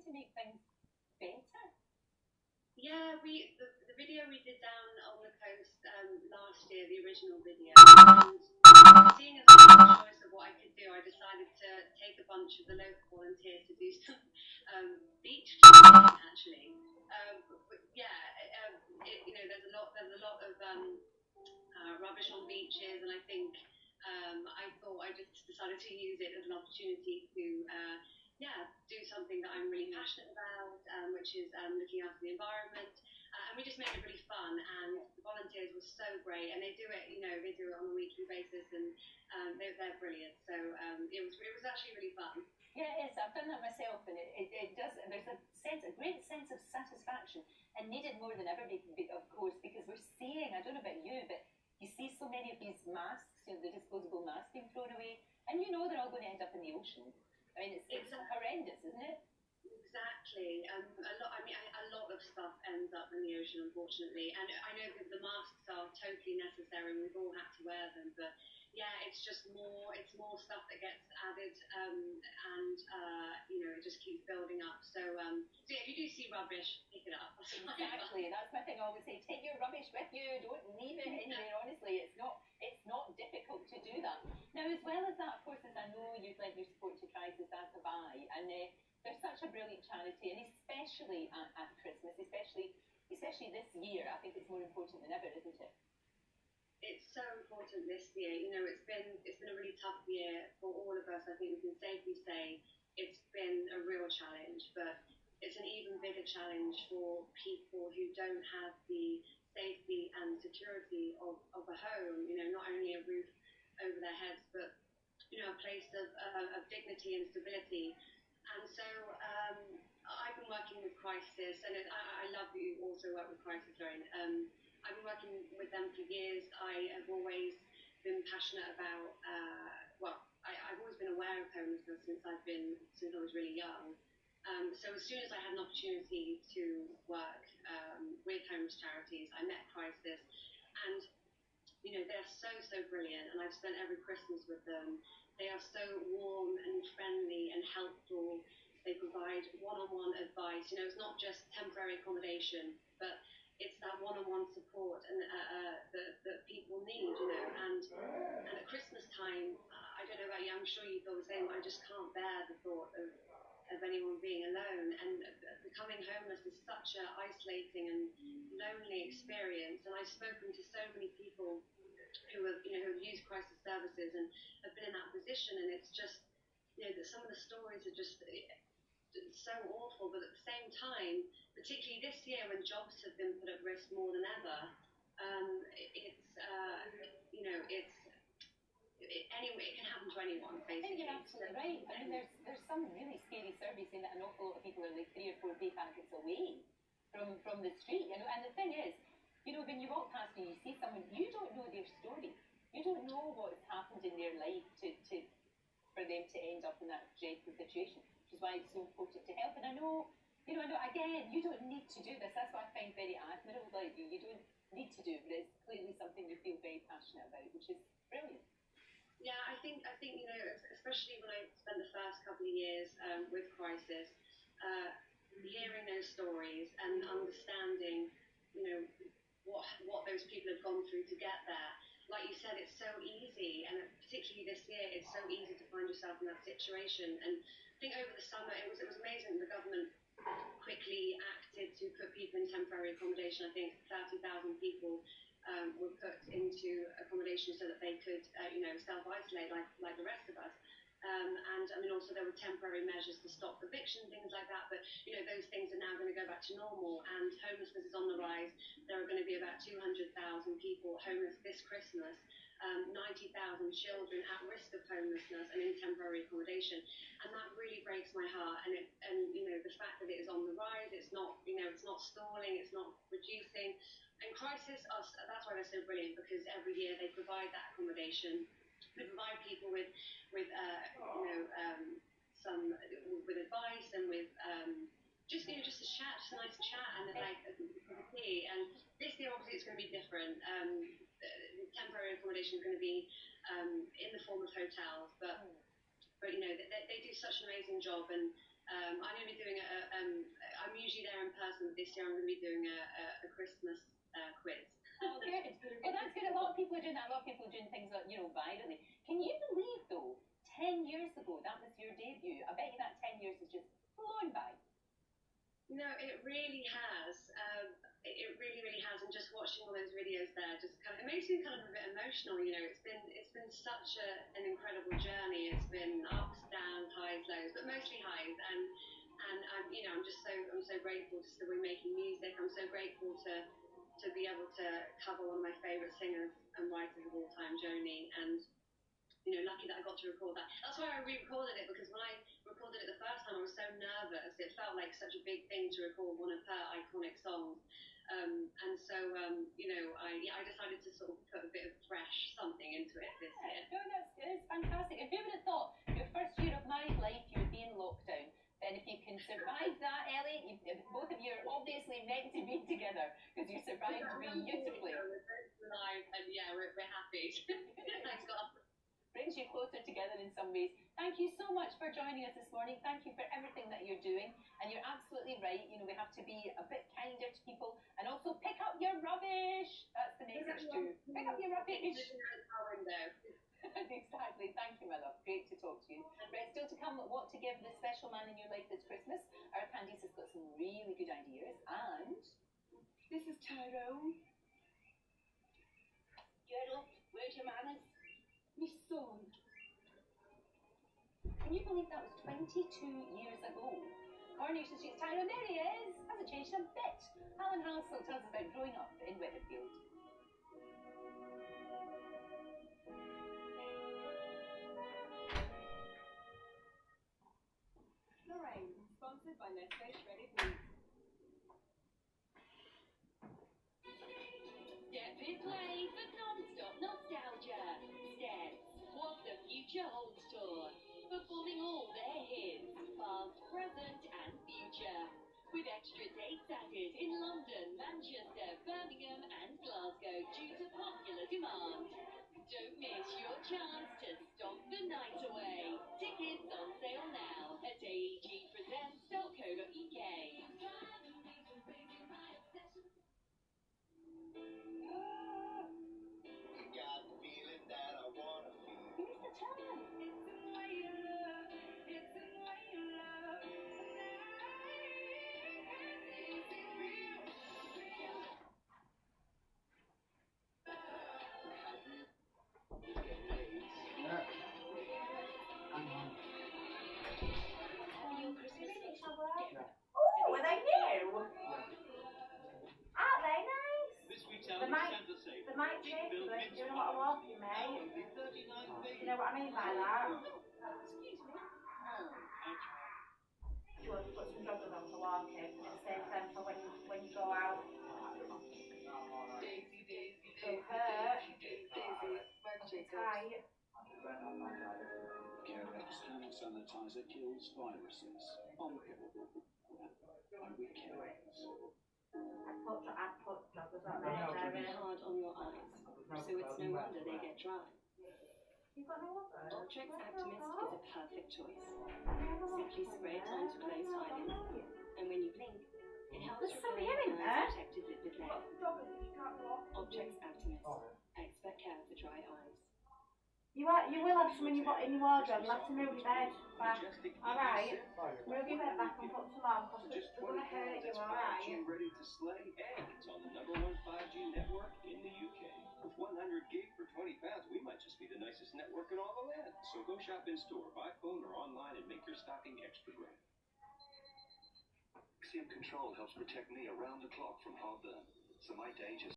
to make things better? Yeah, the video we did down on the coast last year, the original video, and seeing as I had a choice of what I could do, I decided to take a bunch of the local volunteers to do some beach cleaning, actually. But yeah, there's a lot of rubbish on beaches, and I think I thought I just decided to use it as an opportunity to yeah, do something that I'm really passionate about, which is looking after the environment. And we just made it really fun, and the volunteers were so great, and they do it, they do it on a weekly basis, and they're brilliant. So it was actually really fun. Yeah, it is. I've done that myself, and it does. There's a great sense of satisfaction, and needed more than ever, of course, because we're seeing. I don't know about you, but you see so many of these masks, the disposable masks being thrown away, and they're all going to end up in the ocean. I mean, it's horrendous, isn't it? Exactly. A lot of stuff ends up in the ocean, unfortunately. And I know that the masks are totally necessary. We've all had to wear them, but yeah, it's just more. It's more stuff that gets added, and it just keeps building up. So yeah, if you do see rubbish, pick it up. Exactly. That's my thing. I always say, take your rubbish with you. Don't leave it anywhere. Honestly, it's not difficult to do that. Now, as well as that, of course, as I know you've lent your support to Crisis at Dubai, and they're such a brilliant charity, and especially at Christmas, especially this year, I think it's more important than ever, isn't it? It's so important this year. It's been a really tough year for all of us. I think we can safely say it's been a real challenge, but it's an even bigger challenge for people who don't have the safety and security of a home. Not only a roof over their heads, but a place of dignity and stability. And so I've been working with Crisis, and I love that you also work with Crisis, Lorraine. I've been working with them for years. I have always been passionate about, I've always been aware of homelessness since I was really young. So as soon as I had an opportunity to work with homeless charities, I met Crisis, and they're so brilliant, and I've spent every Christmas with them. They are so warm and friendly and helpful. They provide one-on-one advice. It's not just temporary accommodation, but it's that one-on-one support and that people need. And at Christmas time, I don't know about you, I'm sure you feel the same. I just can't bear the thought of anyone being alone, and becoming homeless is such an isolating and lonely experience. And I've spoken to so many people who have used Crisis services and have been in that position, and it's just that some of the stories are just so awful. But at the same time, particularly this year when jobs have been put at risk more than ever, it can happen to anyone, basically. I think you're absolutely right. I mean, there's some really scary surveys saying that an awful lot of people are like 3 or 4 pay packets away from the street. And the thing is, when you walk past and you see someone, you don't know their story. You don't know what's happened in their life for them to end up in that dreadful situation, which is why it's so important to help. And I know, again, you don't need to do this. That's what I find very admirable about you. You don't need to do it, but it's clearly something you feel very passionate about, which is brilliant. Yeah, I think especially when I spent the first couple of years with Crisis, hearing those stories and understanding, what those people have gone through to get there. Like you said, it's so easy, and particularly this year, it's so easy to find yourself in that situation. And I think over the summer, it was amazing. The government quickly acted to put people in temporary accommodation. I think 30,000 people were put into accommodation so that they could, self-isolate like the rest of us. And I mean, also there were temporary measures to stop eviction, things like that. But those things are now going to go back to normal, and homelessness is on the rise. There are going to be about 200,000 people homeless this Christmas. 90,000 children at risk of homelessness and in temporary accommodation, and that really breaks my heart. And the fact that it is on the rise, it's not stalling, it's not reducing. And Crisis, that's why they're so brilliant, because every year they provide that accommodation. They provide people with some with advice and with just a chat, just a nice chat, and like a tea. And this year, obviously, it's going to be different. Temporary accommodation is going to be in the form of hotels, but they do such an amazing job, and I'm going to be doing I'm usually there in person, but this year I'm going to be doing a Christmas quiz. Oh, good. Well, that's good. A lot of people are doing that. A lot of people are doing things like, virally. Can you believe, though, 10 years ago, that was your debut? I bet you that 10 years has just flown by. No, it really has. It really, really has. And just watching all those videos there, just it makes me kind of a bit emotional. It's been such an incredible journey. It's been ups, downs, highs, lows, but mostly highs. And I'm so grateful to still be making music. I'm so grateful to be able to cover one of my favourite singers and writers of all time, Joni, and lucky that I got to record that. That's why I re-recorded it, because when I recorded it the first time, I was so nervous. It felt like such a big thing to record one of her iconic songs. And so, I decided to sort of put a bit of fresh something into it this year. No, that's fantastic. And who would have thought your first year of married life, you would be in lockdown? Then if you can survive that, Ellie, both of you are obviously meant to be together, because you survived beautifully. We're both alive, and yeah, we're happy. Thank God. Brings you closer together in some ways. Thank you so much for joining us this morning. Thank you for everything that you're doing. And you're absolutely right. We have to be a bit kinder to people, and also pick up your rubbish. That's the message too. Pick up your rubbish. Exactly. Thank you, my love. Great to talk to you. Right, still to come, what to give the special man in your life this Christmas. Our Candice has got some really good ideas. And this is Tyrone. Get up. Where's your manners? My son. Can you believe that was 22 years ago? Coronation Street's Tyrone, there he is. Hasn't changed a bit. Alan Hassel tells us about growing up in Weatherfield. Lorraine, sponsored by Nestle Shredded Wheat. Step in play for non-stop nostalgia. Steps, what the future holds tour. Performing all their hits, past, present and future. With extra dates added in London, Manchester, Birmingham and Glasgow due to popular demand. Don't miss your chance to stomp the night away. Tickets on sale now at aegpresents.co.uk. Oh, are they new? Aren't they nice? They might change them. Do you know what I want, mate? Do you know what I mean by that? Do you want to put some joggers on for walking? It saves them for when you go out. It'll hurt. It'll be tight. Carex hand sanitizer kills viruses on pill. And with Carex. I put joggers on It there. can be hard on your eyes, so it's no wonder they get dry. You've got no other? Ultrex Actimist is a perfect choice. Simply spray it onto closed eyelids, and when you blink, it helps There's some repair here in eyes there. protected with lead. Ultrex Actimist, expert care for dry eyes. You will have some in your wardrobe. You'll have to move your bed back. Alright? Move your bed back and put some on, because they're going to hurt you, alright? 5G ready to slay, and it's on the #1 5G network in the UK. With 100 gig for 20 pounds, we might just be the nicest network in all the land. So go shop in store, by phone or online, and make your stocking extra grand. Axiom Control helps protect me around the clock from heartburn, so my day just